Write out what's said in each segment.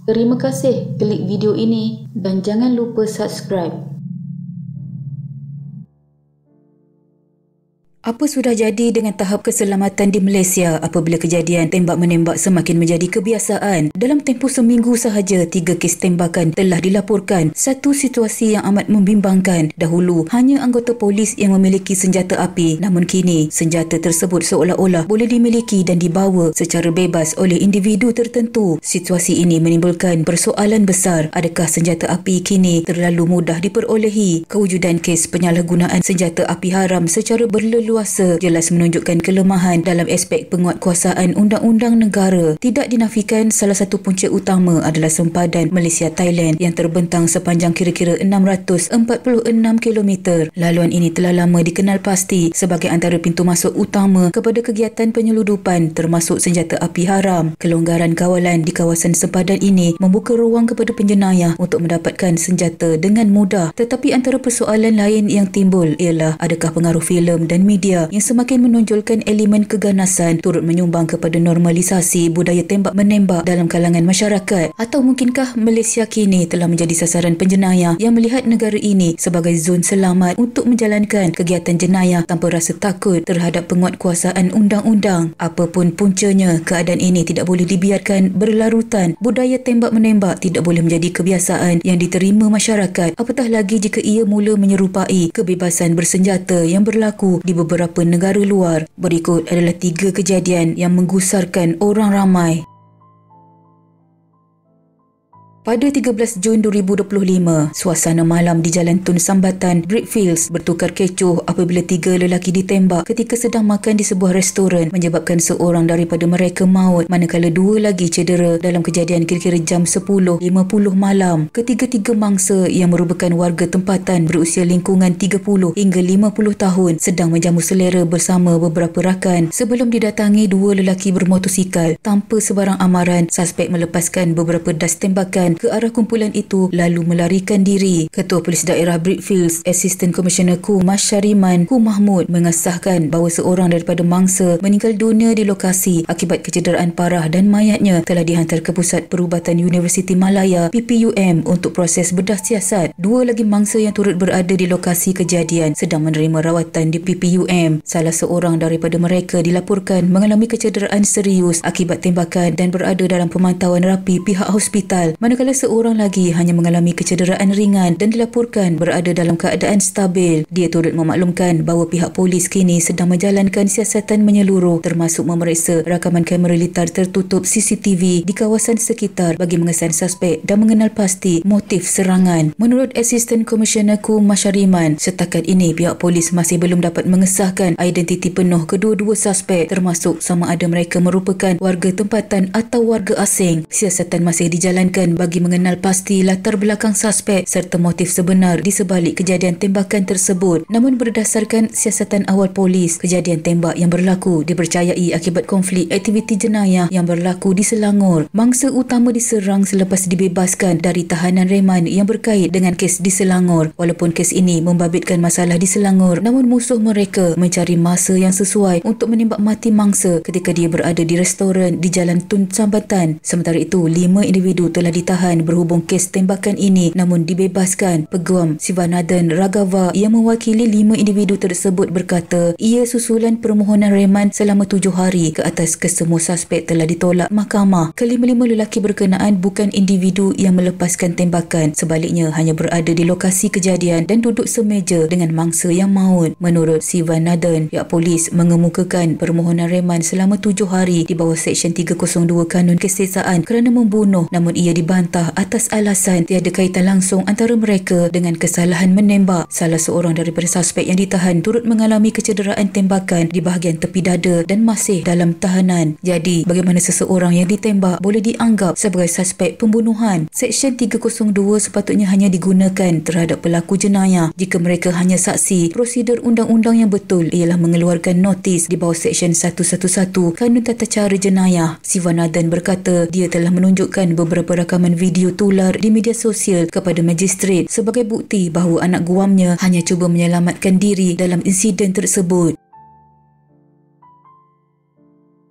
Terima kasih klik video ini dan jangan lupa subscribe. Apa sudah jadi dengan tahap keselamatan di Malaysia apabila kejadian tembak-menembak semakin menjadi kebiasaan? Dalam tempoh seminggu sahaja, 3 kes tembakan telah dilaporkan. Satu situasi yang amat membimbangkan. Dahulu, hanya anggota polis yang memiliki senjata api. Namun kini, senjata tersebut seolah-olah boleh dimiliki dan dibawa secara bebas oleh individu tertentu. Situasi ini menimbulkan persoalan besar. Adakah senjata api kini terlalu mudah diperolehi? Kewujudan kes penyalahgunaan senjata api haram secara berleluasa jelas menunjukkan kelemahan dalam aspek penguatkuasaan undang-undang negara. Tidak dinafikan salah satu punca utama adalah sempadan Malaysia-Thailand yang terbentang sepanjang kira-kira 646 km. Laluan ini telah lama dikenal pasti sebagai antara pintu masuk utama kepada kegiatan penyeludupan termasuk senjata api haram. Kelonggaran kawalan di kawasan sempadan ini membuka ruang kepada penjenayah untuk mendapatkan senjata dengan mudah. Tetapi antara persoalan lain yang timbul ialah adakah pengaruh filem dan media yang semakin menonjolkan elemen keganasan turut menyumbang kepada normalisasi budaya tembak-menembak dalam kalangan masyarakat? Atau mungkinkah Malaysia kini telah menjadi sasaran penjenayah yang melihat negara ini sebagai zon selamat untuk menjalankan kegiatan jenayah tanpa rasa takut terhadap penguatkuasaan undang-undang? Apapun puncanya, keadaan ini tidak boleh dibiarkan berlarutan. Budaya tembak-menembak tidak boleh menjadi kebiasaan yang diterima masyarakat, apatah lagi jika ia mula menyerupai kebebasan bersenjata yang berlaku di beberapa negara luar. Berikut adalah 3 kejadian yang menggusarkan orang ramai. Pada 13 Jun 2025, suasana malam di Jalan Tun Sambatan, Brickfields bertukar kecoh apabila 3 lelaki ditembak ketika sedang makan di sebuah restoran menyebabkan seorang daripada mereka maut manakala 2 lagi cedera dalam kejadian kira-kira jam 10.50 malam. Ketiga-tiga mangsa yang merupakan warga tempatan berusia lingkungan 30 hingga 50 tahun sedang menjamu selera bersama beberapa rakan. Sebelum didatangi 2 lelaki bermotosikal tanpa sebarang amaran, suspek melepaskan beberapa das tembakan ke arah kumpulan itu lalu melarikan diri. Ketua Polis Daerah Brickfields, Assistant Commissioner Ku Masyariman Ku Mahmud mengesahkan bahawa seorang daripada mangsa meninggal dunia di lokasi akibat kecederaan parah dan mayatnya telah dihantar ke Pusat Perubatan Universiti Malaya PPUM untuk proses bedah siasat. 2 lagi mangsa yang turut berada di lokasi kejadian sedang menerima rawatan di PPUM. Salah seorang daripada mereka dilaporkan mengalami kecederaan serius akibat tembakan dan berada dalam pemantauan rapi pihak hospital, manakala seorang lagi hanya mengalami kecederaan ringan dan dilaporkan berada dalam keadaan stabil. Dia turut memaklumkan bahawa pihak polis kini sedang menjalankan siasatan menyeluruh termasuk memeriksa rakaman kamera litar tertutup CCTV di kawasan sekitar bagi mengesan suspek dan mengenal pasti motif serangan. Menurut Assistant Commissioner Ku Masyariman, setakat ini pihak polis masih belum dapat mengesahkan identiti penuh kedua-dua suspek termasuk sama ada mereka merupakan warga tempatan atau warga asing. Siasatan masih dijalankan bagi mengenal pasti latar belakang suspek serta motif sebenar di sebalik kejadian tembakan tersebut. Namun berdasarkan siasatan awal polis, kejadian tembak yang berlaku dipercayai akibat konflik aktiviti jenayah yang berlaku di Selangor. Mangsa utama diserang selepas dibebaskan dari tahanan reman yang berkait dengan kes di Selangor. Walaupun kes ini membabitkan masalah di Selangor, namun musuh mereka mencari masa yang sesuai untuk menembak mati mangsa ketika dia berada di restoran di Jalan Tun Sambatan. Sementara itu, 5 individu telah ditahan berhubung kes tembakan ini namun dibebaskan. Peguam Sivanathan Raghavan yang mewakili 5 individu tersebut berkata ia susulan permohonan reman selama 7 hari ke atas kesemua suspek telah ditolak mahkamah. Kelima-lima lelaki berkenaan bukan individu yang melepaskan tembakan, sebaliknya hanya berada di lokasi kejadian dan duduk semeja dengan mangsa yang maut. Menurut Sivanathan, pihak polis mengemukakan permohonan reman selama 7 hari di bawah Seksyen 302 Kanun Kesesaan kerana membunuh, namun ia dibantah atas alasan tiada kaitan langsung antara mereka dengan kesalahan menembak. Salah seorang daripada suspek yang ditahan turut mengalami kecederaan tembakan di bahagian tepi dada dan masih dalam tahanan. Jadi, bagaimana seseorang yang ditembak boleh dianggap sebagai suspek pembunuhan? Seksyen 302 sepatutnya hanya digunakan terhadap pelaku jenayah jika mereka hanya saksi. Prosedur undang-undang yang betul ialah mengeluarkan notis di bawah Seksyen 111 Kanun Tata Cara Jenayah. Sivanathan berkata dia telah menunjukkan beberapa rakaman video tular di media sosial kepada magistrat sebagai bukti bahawa anak guamnya hanya cuba menyelamatkan diri dalam insiden tersebut.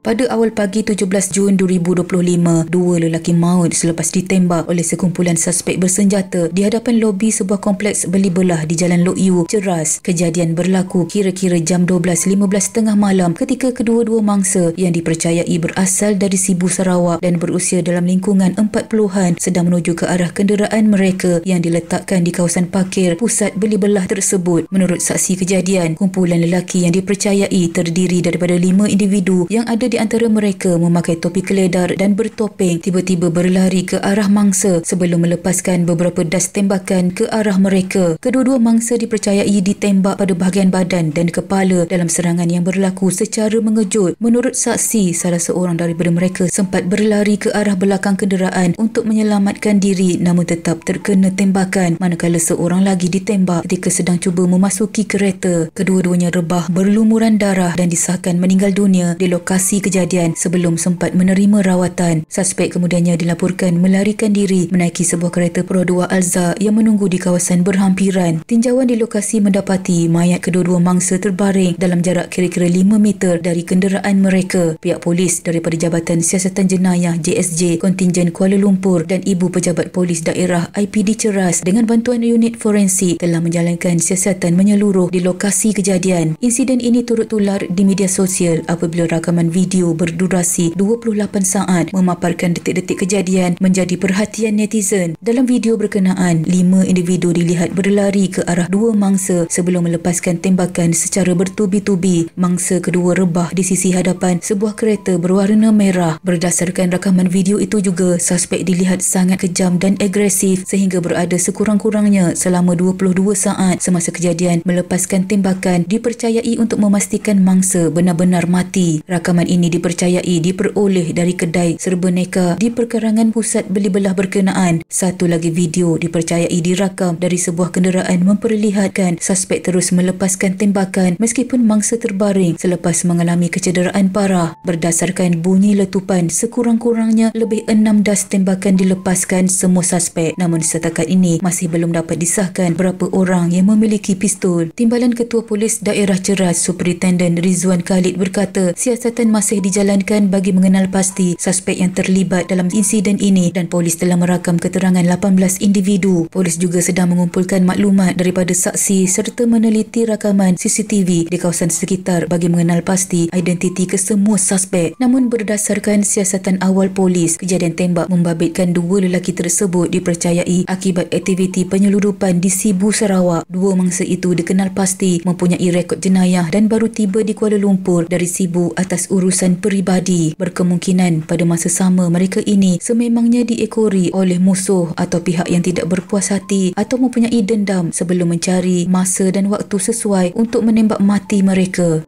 Pada awal pagi 17 Jun 2025, dua lelaki maut selepas ditembak oleh sekumpulan suspek bersenjata di hadapan lobi sebuah kompleks beli belah di Jalan Lok Yu, Ceras. Kejadian berlaku kira-kira jam 12.15 tengah malam ketika kedua-dua mangsa yang dipercayai berasal dari Sibu, Sarawak dan berusia dalam lingkungan 40-an sedang menuju ke arah kenderaan mereka yang diletakkan di kawasan parkir pusat beli belah tersebut. Menurut saksi kejadian, kumpulan lelaki yang dipercayai terdiri daripada 5 individu yang ada di antara mereka memakai topi keledar dan bertopeng tiba-tiba berlari ke arah mangsa sebelum melepaskan beberapa das tembakan ke arah mereka. Kedua-dua mangsa dipercayai ditembak pada bahagian badan dan kepala dalam serangan yang berlaku secara mengejut. Menurut saksi, salah seorang daripada mereka sempat berlari ke arah belakang kenderaan untuk menyelamatkan diri namun tetap terkena tembakan, manakala seorang lagi ditembak ketika sedang cuba memasuki kereta. Kedua-duanya rebah berlumuran darah dan disahkan meninggal dunia di lokasi kejadian sebelum sempat menerima rawatan. Suspek kemudiannya dilaporkan melarikan diri menaiki sebuah kereta Pro 2 Alza yang menunggu di kawasan berhampiran. Tinjauan di lokasi mendapati mayat kedua-dua mangsa terbaring dalam jarak kira-kira 5 meter dari kenderaan mereka. Pihak polis daripada Jabatan Siasatan Jenayah JSJ Kontingen Kuala Lumpur dan Ibu Pejabat Polis Daerah IPD Ceras dengan bantuan unit forensik telah menjalankan siasatan menyeluruh di lokasi kejadian. Insiden ini turut tular di media sosial apabila rakaman video berdurasi 28 saat memaparkan detik-detik kejadian menjadi perhatian netizen. Dalam video berkenaan, 5 individu dilihat berlari ke arah dua mangsa sebelum melepaskan tembakan secara bertubi-tubi. Mangsa kedua rebah di sisi hadapan sebuah kereta berwarna merah. Berdasarkan rakaman video itu juga, suspek dilihat sangat kejam dan agresif sehingga berada sekurang-kurangnya selama 22 saat semasa kejadian melepaskan tembakan dipercayai untuk memastikan mangsa benar-benar mati. Rakaman ini dipercayai diperoleh dari kedai serba neka di perkarangan pusat beli belah berkenaan. Satu lagi video dipercayai dirakam dari sebuah kenderaan memperlihatkan suspek terus melepaskan tembakan meskipun mangsa terbaring selepas mengalami kecederaan parah. Berdasarkan bunyi letupan, sekurang-kurangnya lebih 6 das tembakan dilepaskan semua suspek. Namun setakat ini masih belum dapat disahkan berapa orang yang memiliki pistol. Timbalan Ketua Polis Daerah Ceras Superintendent Rizwan Khalid berkata, siasatan masih dijalankan bagi mengenal pasti suspek yang terlibat dalam insiden ini dan polis telah merakam keterangan 18 individu. Polis juga sedang mengumpulkan maklumat daripada saksi serta meneliti rakaman CCTV di kawasan sekitar bagi mengenal pasti identiti kesemua suspek. Namun berdasarkan siasatan awal polis, kejadian tembak membabitkan dua lelaki tersebut dipercayai akibat aktiviti penyeludupan di Sibu, Sarawak. Dua mangsa itu dikenal pasti mempunyai rekod jenayah dan baru tiba di Kuala Lumpur dari Sibu atas urusan peribadi. Berkemungkinan pada masa sama mereka ini sememangnya diekori oleh musuh atau pihak yang tidak berpuas hati atau mempunyai dendam sebelum mencari masa dan waktu sesuai untuk menembak mati mereka.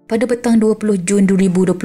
Pada petang 20 Jun 2025,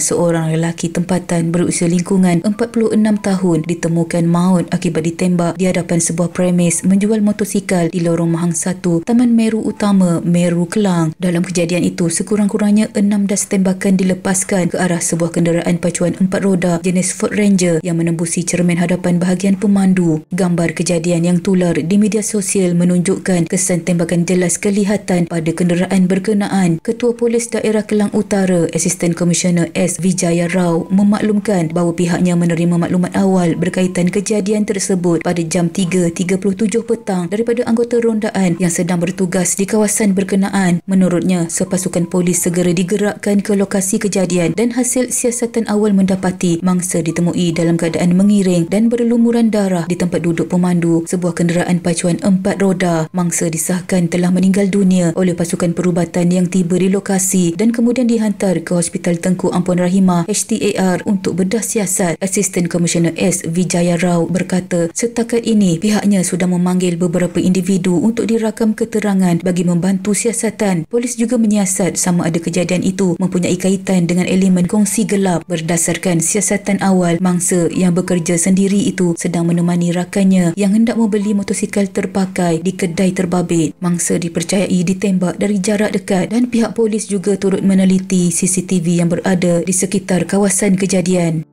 seorang lelaki tempatan berusia lingkungan 46 tahun ditemukan maut akibat ditembak di hadapan sebuah premis menjual motosikal di lorong Mahang 1, Taman Meru Utama, Meru, Kelang. Dalam kejadian itu, sekurang-kurangnya 6 das tembakan dilepaskan ke arah sebuah kenderaan pacuan 4 roda jenis Ford Ranger yang menembusi cermin hadapan bahagian pemandu. Gambar kejadian yang tular di media sosial menunjukkan kesan tembakan jelas kelihatan pada kenderaan berkenaan. Ketua Polis Daerah Kelang Utara, Asisten Komisioner S. Vijaya Rao memaklumkan bahawa pihaknya menerima maklumat awal berkaitan kejadian tersebut pada jam 3.37 petang daripada anggota rondaan yang sedang bertugas di kawasan berkenaan. Menurutnya, sepasukan polis segera digerakkan ke lokasi kejadian dan hasil siasatan awal mendapati mangsa ditemui dalam keadaan mengiring dan berlumuran darah di tempat duduk pemandu sebuah kenderaan pacuan 4 roda. Mangsa disahkan telah meninggal dunia oleh pasukan perubatan yang tiba di lokasi dan kemudian dihantar ke Hospital Tengku Ampun Rahimah HTAR untuk bedah siasat. Asisten Komisioner S. Vijaya Rao berkata, setakat ini pihaknya sudah memanggil beberapa individu untuk dirakam keterangan bagi membantu siasatan. Polis juga menyiasat sama ada kejadian itu mempunyai kaitan dengan elemen kongsi gelap. Berdasarkan siasatan awal, mangsa yang bekerja sendiri itu sedang menemani rakannya yang hendak membeli motosikal terpakai di kedai terbabit. Mangsa dipercayai ditembak dari jarak dekat dan pihak polis juga turut meneliti CCTV yang berada di sekitar kawasan kejadian.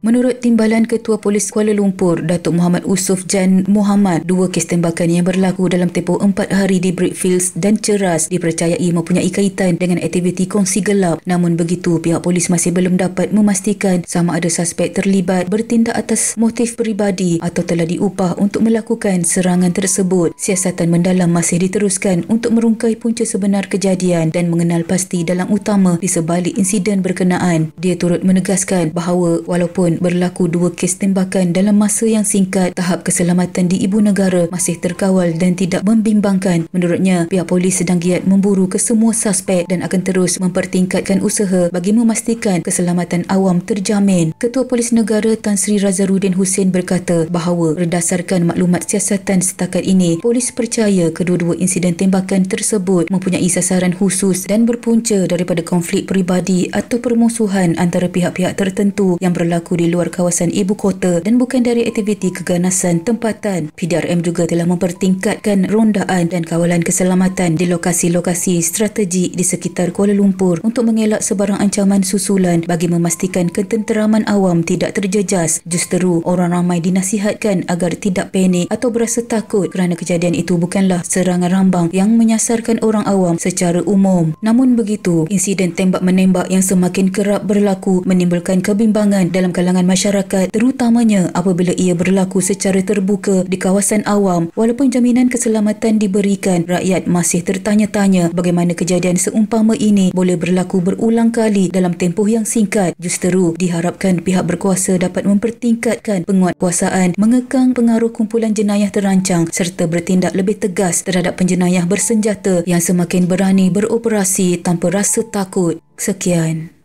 Menurut Timbalan Ketua Polis Kuala Lumpur, Datuk Muhammad Usuf Jan Muhammad, 2 kes tembakan yang berlaku dalam tempoh 4 hari di Brickfields dan Ceras dipercayai mempunyai kaitan dengan aktiviti kongsi gelap. Namun begitu, pihak polis masih belum dapat memastikan sama ada suspek terlibat bertindak atas motif peribadi atau telah diupah untuk melakukan serangan tersebut. Siasatan mendalam masih diteruskan untuk merungkai punca sebenar kejadian dan mengenal pasti dalang utama di sebalik insiden berkenaan. Dia turut menegaskan bahawa walaupun berlaku 2 kes tembakan dalam masa yang singkat, tahap keselamatan di ibu negara masih terkawal dan tidak membimbangkan. Menurutnya, pihak polis sedang giat memburu kesemua suspek dan akan terus mempertingkatkan usaha bagi memastikan keselamatan awam terjamin. Ketua Polis Negara Tan Sri Razarudin Hussein berkata bahawa berdasarkan maklumat siasatan setakat ini, polis percaya kedua-dua insiden tembakan tersebut mempunyai sasaran khusus dan berpunca daripada konflik peribadi atau permusuhan antara pihak-pihak tertentu yang berlaku di luar kawasan ibu kota dan bukan dari aktiviti keganasan tempatan. PDRM juga telah mempertingkatkan rondaan dan kawalan keselamatan di lokasi-lokasi strategik di sekitar Kuala Lumpur untuk mengelak sebarang ancaman susulan bagi memastikan ketenteraman awam tidak terjejas. Justeru, orang ramai dinasihatkan agar tidak panik atau berasa takut kerana kejadian itu bukanlah serangan rambang yang menyasarkan orang awam secara umum. Namun begitu, insiden tembak-menembak yang semakin kerap berlaku menimbulkan kebimbangan dalam kalangan masyarakat, terutamanya apabila ia berlaku secara terbuka di kawasan awam. Walaupun jaminan keselamatan diberikan, rakyat masih tertanya-tanya bagaimana kejadian seumpama ini boleh berlaku berulang kali dalam tempoh yang singkat. Justeru, diharapkan pihak berkuasa dapat mempertingkatkan penguatkuasaan, mengekang pengaruh kumpulan jenayah terancang serta bertindak lebih tegas terhadap penjenayah bersenjata yang semakin berani beroperasi tanpa rasa takut. Sekian.